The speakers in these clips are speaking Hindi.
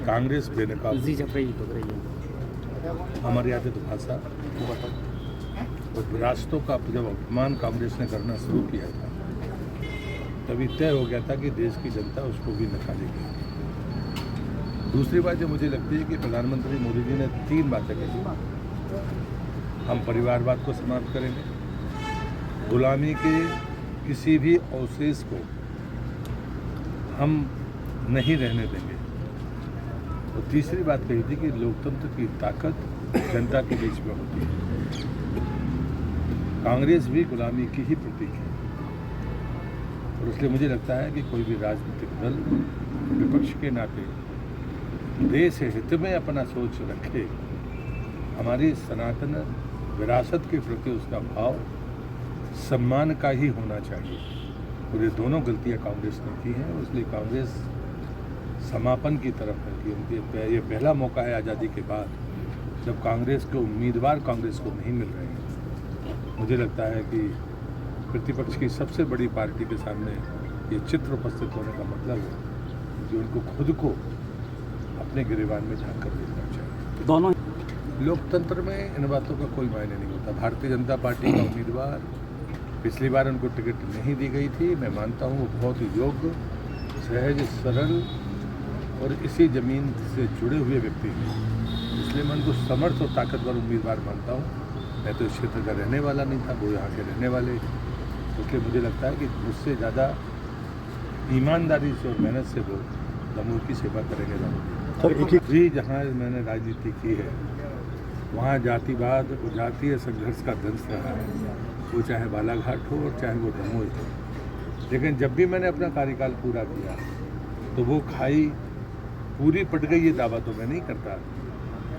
कांग्रेस बेनकाब अमर्यादित भाषा और विरासतों का जब अपमान कांग्रेस ने करना शुरू किया था तभी तय हो गया था कि देश की जनता उसको भी निकालेगी। दूसरी बात जो मुझे लगती है कि प्रधानमंत्री मोदी जी ने 3 बातें कही। हम परिवारवाद को समाप्त करेंगे, गुलामी के किसी भी अवशेष को हम नहीं रहने देंगे, और तीसरी बात कही थी कि लोकतंत्र की ताकत जनता के बीच में होती है। कांग्रेस भी गुलामी की ही प्रतीक है और इसलिए मुझे लगता है कि कोई भी राजनीतिक दल विपक्ष के नाते देश हित में अपना सोच रखे, हमारी सनातन विरासत के प्रति उसका भाव सम्मान का ही होना चाहिए। और ये दोनों गलतियां कांग्रेस ने की हैं, इसलिए कांग्रेस समापन की तरफ है कि उनके ये पहला मौका है आज़ादी के बाद जब कांग्रेस के उम्मीदवार कांग्रेस को नहीं मिल रहे हैं। मुझे लगता है कि प्रतिपक्ष की सबसे बड़ी पार्टी के सामने ये चित्र उपस्थित होने का मतलब है कि उनको खुद को अपने गिरेबान में झांक कर देखना चाहिए। दोनों लोकतंत्र में इन बातों का कोई मायने नहीं होता। भारतीय जनता पार्टी का उम्मीदवार पिछली बार उनको टिकट नहीं दी गई थी। मैं मानता हूँ वो बहुत ही योग्य, सहज, सरल और इसी ज़मीन से जुड़े हुए व्यक्ति हैं, इसलिए मैं उनको समर्थ और ताकतवर उम्मीदवार मानता हूँ। मैं तो इस क्षेत्र का रहने वाला नहीं था, वो यहाँ के रहने वाले, इसलिए मुझे लगता है कि मुझसे ज़्यादा ईमानदारी से और मेहनत से वो दमोह की सेवा करेंगे। दमोह भी जहाँ मैंने राजनीति की है वहाँ जातिवाद और जातीय संघर्ष का दंश रहा है, वो चाहे बालाघाट हो और चाहे वो दमोह हो। लेकिन जब भी मैंने अपना कार्यकाल पूरा किया तो वो खाई पूरी पट गई, ये दावा तो मैं नहीं करता,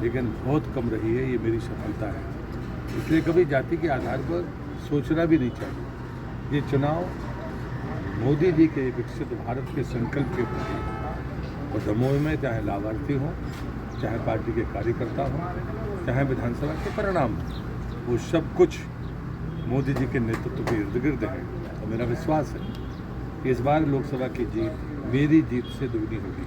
लेकिन बहुत कम रही है, ये मेरी सफलता है। इसलिए कभी जाति के आधार पर सोचना भी नहीं चाहिए। ये चुनाव मोदी जी के विकसित भारत के संकल्प के प्रति, और दमोह में चाहे लाभार्थी हों, चाहे पार्टी के कार्यकर्ता हों, चाहे विधानसभा के परिणाम, वो सब कुछ मोदी जी के नेतृत्व के इर्द गिर्द है। तो मेरा विश्वास है कि इस बार लोकसभा की जीत मेरी जीत से दुगनी होगी।